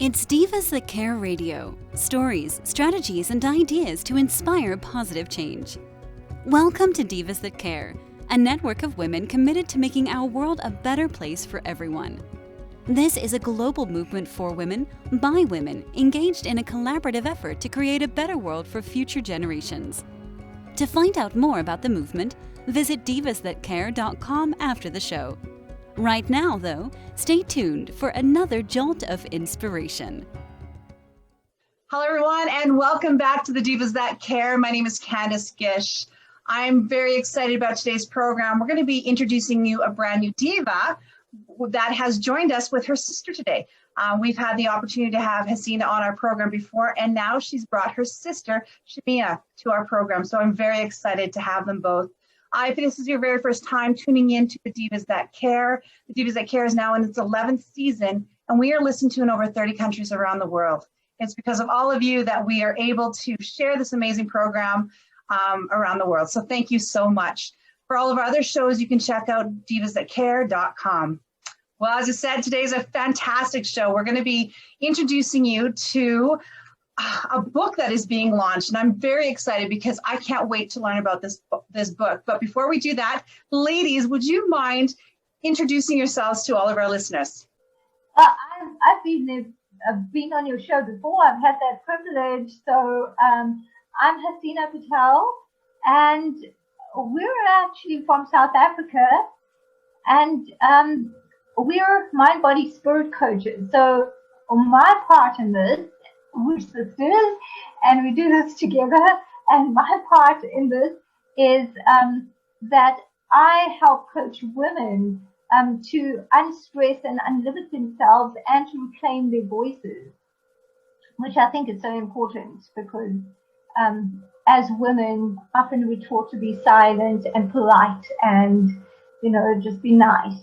It's Divas That Care Radio. Stories, strategies, and ideas to inspire positive change. Welcome to Divas That Care, a network of women committed to making our world a better place for everyone. This is a global movement for women, by women, engaged in a collaborative effort to create a better world for future generations. To find out more about the movement, visit divasthatcare.com after the show. Right now, though, stay tuned for another jolt of inspiration. Hello, everyone, and welcome back to the Divas That Care. My name is Candace Gish. I'm very excited about today's program. We're going to be introducing you a brand new diva that has joined us with her sister today. We've had the opportunity to have Haseena on our program before, and now she's brought her sister, Shameema, to our program. So I'm very excited to have them both. If this is your very first time tuning in to the Divas That Care, the Divas That Care is now in its 11th season, and we are listened to in over 30 countries around the world. It's because of all of you that we are able to share this amazing program around the world. So thank you so much. For all of our other shows, you can check out divasthatcare.com. Well, as I said, today's a fantastic show. We're going to be introducing you to a book that is being launched, and I'm very excited because I can't wait to learn about this book. But before we do that, ladies, would you mind introducing yourselves to all of our listeners? I've been on your show before. I've had that privilege. So I'm Haseena Patel, and we're actually from South Africa, and we're mind, body, spirit coaches. So my part in this, we're sisters, and we do this together. And my part in this is that I help coach women to unstress and unlimit themselves and to reclaim their voices, which I think is so important because as women, often we're taught to be silent and polite and, just be nice.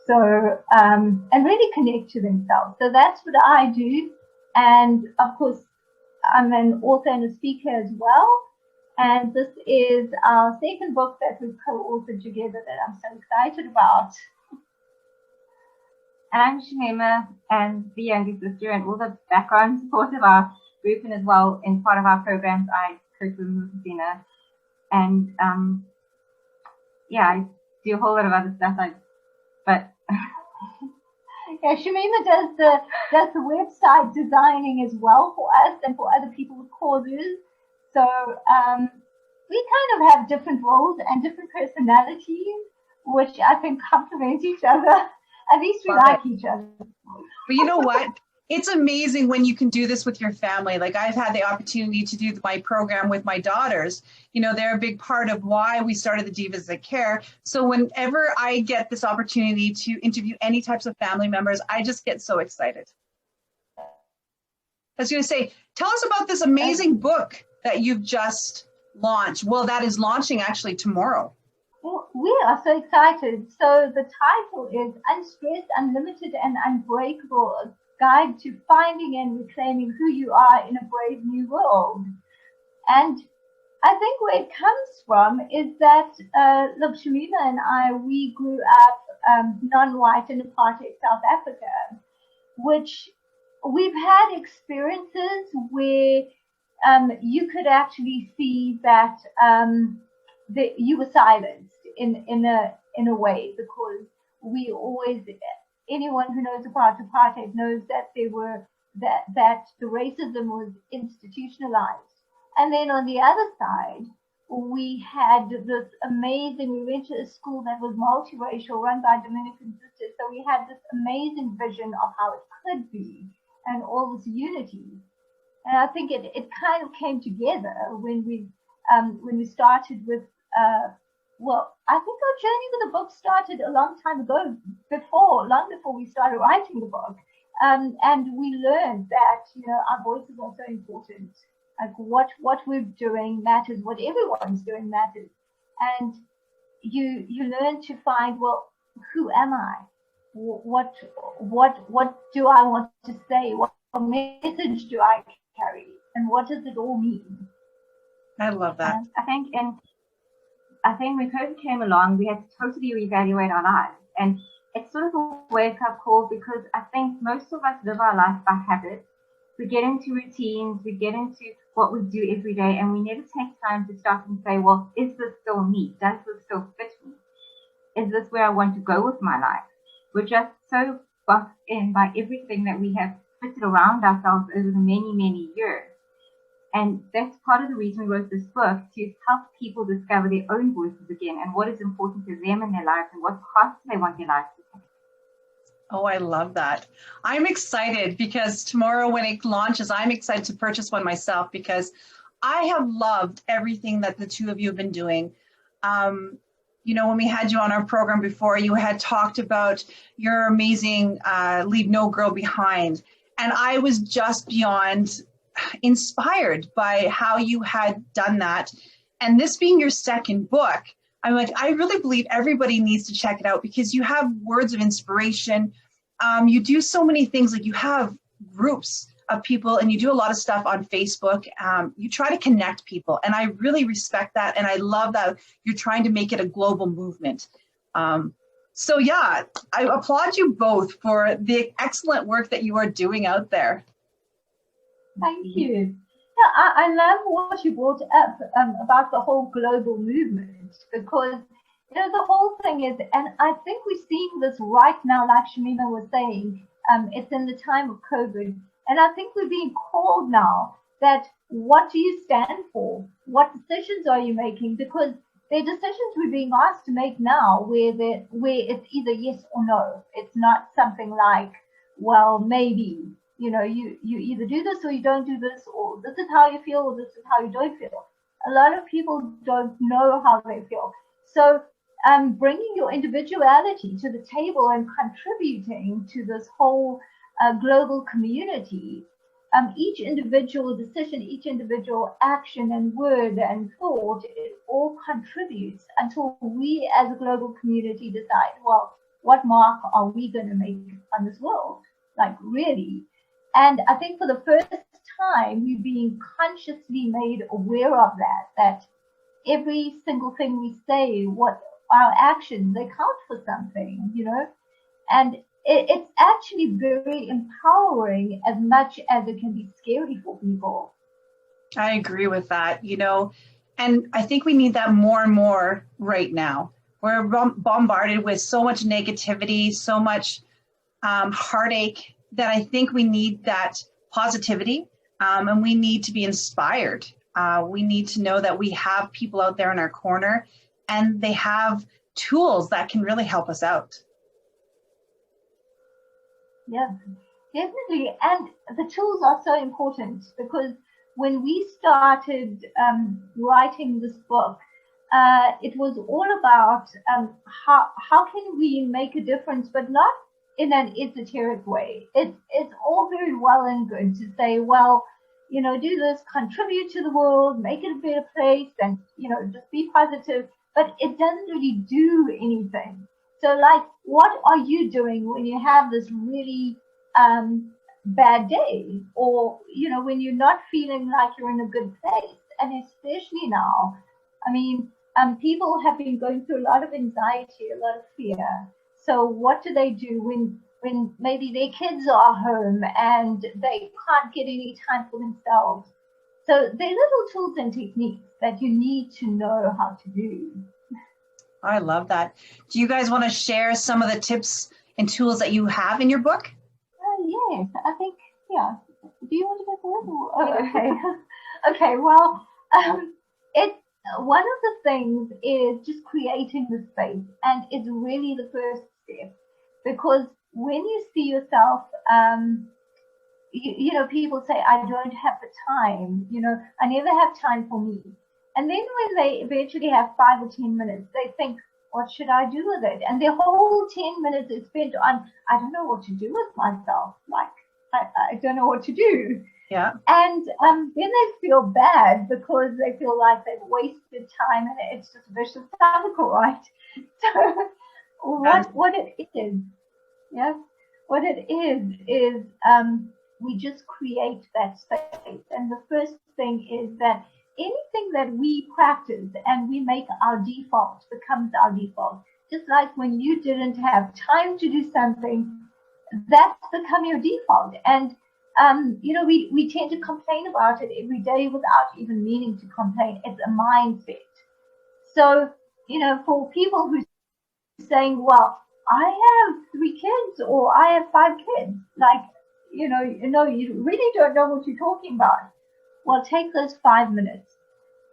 So, and really connect to themselves. So that's what I do. And of course, I'm an author and a speaker as well. And this is our second book that we've co-authored together that I'm so excited about. I'm Shameema, and the younger sister, and all the background support of our group, and as well in part of our programs, I coach with Haseena. And I do a whole lot of other stuff. Yeah, Shameema does the website designing as well for us and for other people with causes. So we kind of have different roles and different personalities, which I think complement each other. At least we like each other. But you know what? It's amazing when you can do this with your family. Like I've had the opportunity to do my program with my daughters. They're a big part of why we started the Divas That Care. So whenever I get this opportunity to interview any types of family members, I just get so excited. I was going to say, tell us about this amazing book that you've just launched. Well, that is launching actually tomorrow. Well, we are so excited. So the title is Unstressed, Unlimited, and Unbreakable, a guide to finding and reclaiming who you are in a brave new world. And I think where it comes from is that, look, Shameema and I, we grew up non-white in apartheid South Africa, which we've had experiences where you could actually see that you were silenced in a way, because we always, anyone who knows about apartheid knows that that the racism was institutionalized. And then on the other side, we had this amazing, we went to a school that was multiracial, run by Dominican sisters. So we had this amazing vision of how it could be and all this unity. And I think it kind of came together when we started with, I think our journey with the book started a long time ago, long before we started writing the book. And we learned that, our voices are so important. Like what we're doing matters, what everyone's doing matters. And you learn to find, well, who am I? What do I want to say? What message do I carry? And what does it all mean? I love that. I think when COVID came along, we had to totally reevaluate our lives. And it's sort of a wake-up call, because I think most of us live our life by habit. We get into routines, we get into what we do every day, and we never take time to stop and say, well, is this still me? Does this still fit me? Is this where I want to go with my life? We're just so boxed in by everything that we have fitted around ourselves over the many, many years. And that's part of the reason we wrote this book, to help people discover their own voices again and what is important to them in their lives and what paths they want their lives to take. Oh, I love that. I'm excited because tomorrow when it launches, I'm excited to purchase one myself, because I have loved everything that the two of you have been doing. You know, when we had you on our program before, you had talked about your amazing Leave No Girl Behind. And I was just beyond inspired by how you had done that. And this being your second book, I'm like, I really believe everybody needs to check it out, because you have words of inspiration. You do so many things, like you have groups of people and you do a lot of stuff on Facebook. You try to connect people, and I really respect that. And I love that you're trying to make it a global movement. So yeah, I applaud you both for the excellent work that you are doing out there. Thank you. Yeah, I love what you brought up about the whole global movement, because you know the whole thing is, and I think we're seeing this right now, like Shameema was saying, it's in the time of COVID, and I think we're being called now that what do you stand for? What decisions are you making? Because they're decisions we're being asked to make now, where it's either yes or no. It's not something like, well, maybe. You know, you either do this or you don't do this, or this is how you feel or this is how you don't feel. A lot of people don't know how they feel. So bringing your individuality to the table and contributing to this whole global community, each individual decision, each individual action and word and thought, it all contributes until we as a global community decide, well, what mark are we going to make on this world? Like, really? And I think for the first time, we're being consciously made aware of that every single thing we say, what our actions, they count for something, you know? And it's actually very empowering as much as it can be scary for people. I agree with that, you know, and I think we need that more and more right now. We're bombarded with so much negativity, so much heartache, that I think we need that positivity, and we need to be inspired. We need to know that we have people out there in our corner, and they have tools that can really help us out. Yeah, definitely. And the tools are so important, because when we started writing this book, it was all about how can we make a difference, but not in an esoteric way. It's all very well and good to say, well, you know, do this, contribute to the world, make it a better place, and, you know, just be positive, but it doesn't really do anything. So, like, what are you doing when you have this really bad day, or, you know, when you're not feeling like you're in a good place? And especially now, I mean, people have been going through a lot of anxiety, a lot of fear. So what do they do when maybe their kids are home and they can't get any time for themselves? So there are little tools and techniques that you need to know how to do. I love that. Do you guys want to share some of the tips and tools that you have in your book? Yes, I think, yeah. Do you want to go forward? Oh, okay. Okay, well, it's one of the things is just creating the space, and it's really the first step, because when you see yourself, you know, people say, I don't have the time, you know, I never have time for me. And then when they eventually have 5 or 10 minutes, they think, what should I do with it? And their whole 10 minutes is spent on, I don't know what to do with myself. Like, I don't know what to do. Yeah. And then they feel bad because they feel like they've wasted time, and it's just a vicious cycle, right? So what it is, yes, what it is we just create that space. And the first thing is that anything that we practice and we make our default becomes our default. just like when you didn't have time to do something, that's become your default. And we tend to complain about it every day without even meaning to complain. It's a mindset. So, for people who are saying, well, I have 3 kids or I have 5 kids, like, you really don't know what you're talking about. Well, take those 5 minutes.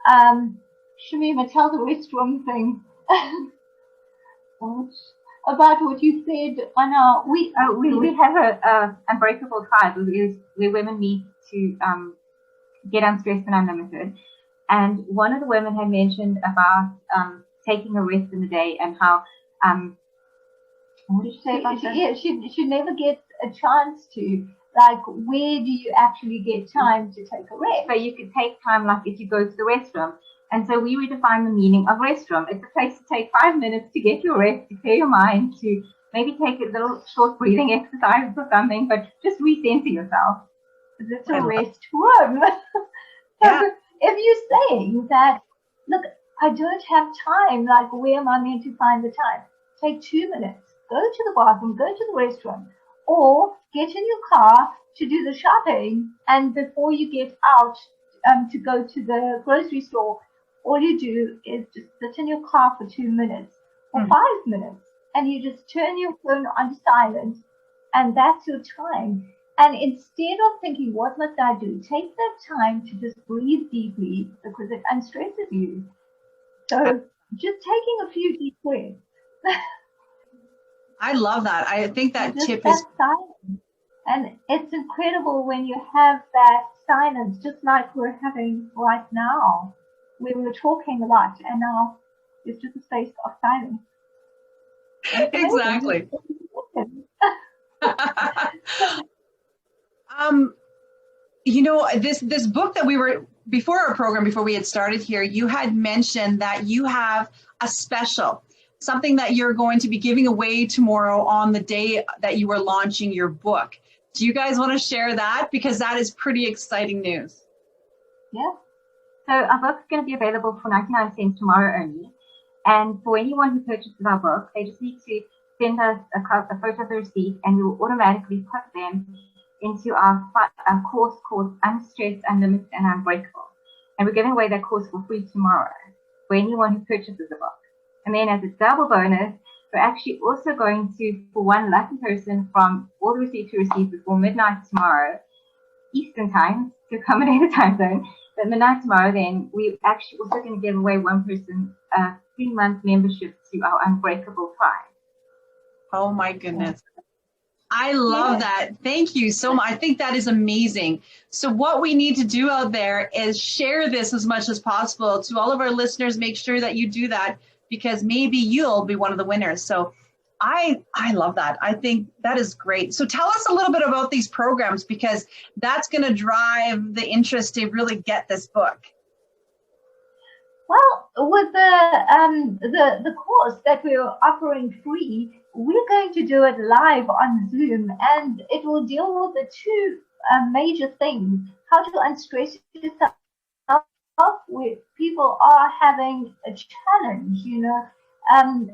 Shameema, tell the restroom thing about what you said on our. We have a Unbreakable tribe where women meet to get unstressed and unlimited. And one of the women had mentioned about taking a rest in the day and how what did she say about that? Yeah, she never gets a chance to. Like, where do you actually get time to take a rest? So you could take time, like if you go to the restroom. And so we redefine the meaning of restroom. It's a place to take 5 minutes to get your rest, to clear your mind, to maybe take a little short breathing exercise or something, but just recenter yourself. It's a rest room. Yeah. So if you're saying that, look, I don't have time, like, where am I meant to find the time? Take 2 minutes. Go to the bathroom, go to the restroom, or get in your car to do the shopping, and before you get out to go to the grocery store, all you do is just sit in your car for 2 minutes or 5 minutes, and you just turn your phone on silent, and that's your time. And instead of thinking, what must I do? Take that time to just breathe deeply, because it unstresses you. So just taking a few deep breaths. I love that. I think that just tip that is silence. And it's incredible when you have that silence, just like we're having right now. We were talking a lot, and now it's just a space of silence. exactly. This book that we were before our program, before we had started here, you had mentioned that you have a special, something that you're going to be giving away tomorrow on the day that you are launching your book. Do you guys want to share that? Because that is pretty exciting news. Yeah. So our book's going to be available for 99 cents tomorrow only. And for anyone who purchases our book, they just need to send us a photo of the receipt, and we will automatically put them into our course called Unstressed, Unlimited, and Unbreakable. And we're giving away that course for free tomorrow for anyone who purchases the book. And then as a double bonus, we're actually also going to, for one lucky person from all the receipts we receive before midnight tomorrow, Eastern time, to accommodate the time zone, but midnight tomorrow, then we're actually also going to give away one person a 3-month membership to our Unbreakable tribe. Oh my goodness. I love that. Thank you so much. I think that is amazing. So what we need to do out there is share this as much as possible to all of our listeners. Make sure that you do that, because maybe you'll be one of the winners. So I love that. I think that is great. So tell us a little bit about these programs, because that's going to drive the interest to really get this book. Well, with the course that we're offering free, we're going to do it live on Zoom, and it will deal with the 2 major things: how to unstress yourself where people are having a challenge, and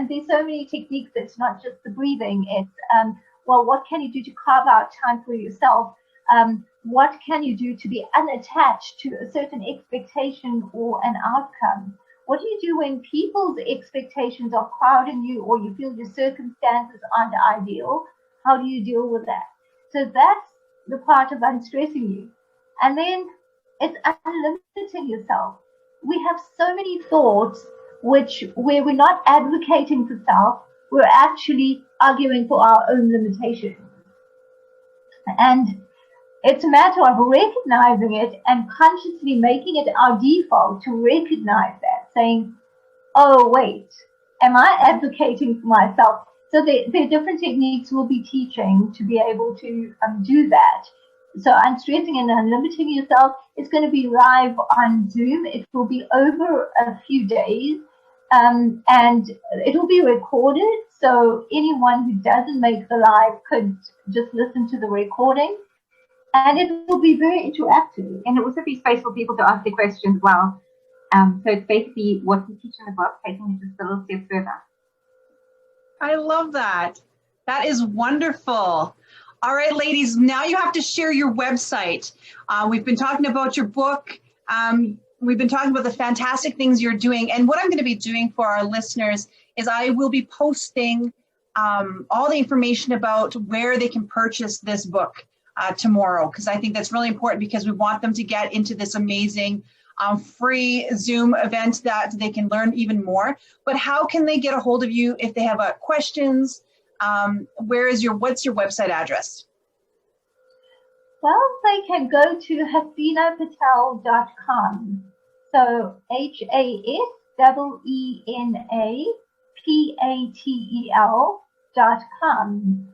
there's so many techniques. It's not just the breathing. It's what can you do to carve out time for yourself? What can you do to be unattached to a certain expectation or an outcome? What do you do when people's expectations are crowding you, or you feel your circumstances aren't ideal? How do you deal with that? So that's the part of unstressing you. And then it's unlimiting yourself. We have so many thoughts where we're not advocating for self, we're actually arguing for our own limitations. And it's a matter of recognizing it and consciously making it our default to recognize that, saying, oh, wait, am I advocating for myself? So there are different techniques we'll be teaching to be able to do that. So unstressing and unlimiting yourself is going to be live on Zoom. It will be over a few days, and it will be recorded. So anyone who doesn't make the live could just listen to the recording. And it will be very interactive. And it will also be space for people to ask their questions as well. So it's basically what we teach in the book, taking it just a little step further. I love that. That is wonderful. All right, ladies, now you have to share your website. We've been talking about your book. We've been talking about the fantastic things you're doing. And what I'm going to be doing for our listeners is I will be posting all the information about where they can purchase this book tomorrow, because I think that's really important, because we want them to get into this amazing free Zoom event that they can learn even more. But how can they get a hold of you if they have questions? What's your website address? Well, they can go to haseenapatel.com. So HASEENAPATEL.com.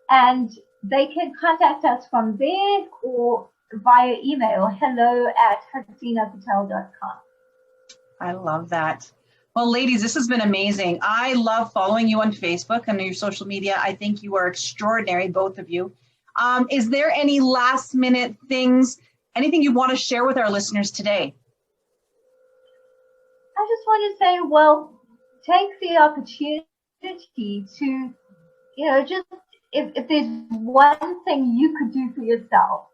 And they can contact us from there or via email, hello@haseenapatel.com. I love that. Well, ladies, this has been amazing. I love following you on Facebook and your social media. I think you are extraordinary, both of you. Is there any last minute things, anything you want to share with our listeners today? I just want to say, well, take the opportunity to, just if there's one thing you could do for yourself,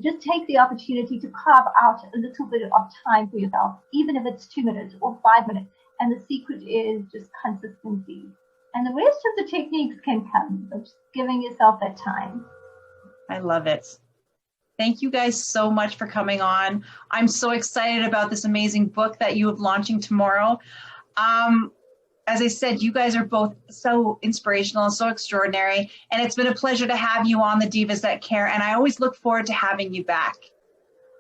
just take the opportunity to carve out a little bit of time for yourself, even if it's 2 minutes or 5 minutes. And the secret is just consistency. And the rest of the techniques can come, but just giving yourself that time. I love it. Thank you guys so much for coming on. I'm so excited about this amazing book that you have launching tomorrow. As I said, you guys are both so inspirational and so extraordinary. And it's been a pleasure to have you on the Divas That Care. And I always look forward to having you back.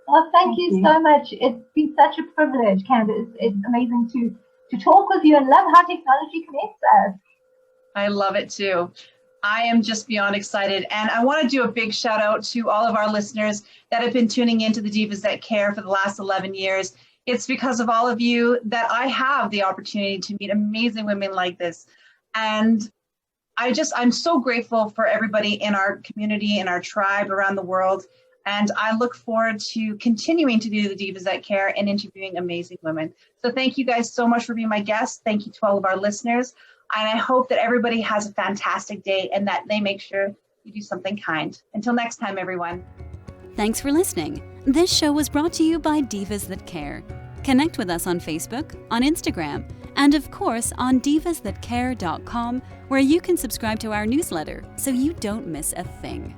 Well, thank you so much. It's been such a privilege, Candace. It's amazing to talk with you and love how technology connects us. I love it too. I am just beyond excited. And I want to do a big shout out to all of our listeners that have been tuning into the Divas That Care for the last 11 years. It's because of all of you that I have the opportunity to meet amazing women like this. And I'm so grateful for everybody in our community, in our tribe around the world. And I look forward to continuing to do the Divas That Care and interviewing amazing women. So thank you guys so much for being my guests. Thank you to all of our listeners. And I hope that everybody has a fantastic day and that they make sure you do something kind. Until next time, everyone. Thanks for listening. This show was brought to you by Divas That Care. Connect with us on Facebook, on Instagram, and of course on divasthatcare.com, where you can subscribe to our newsletter so you don't miss a thing.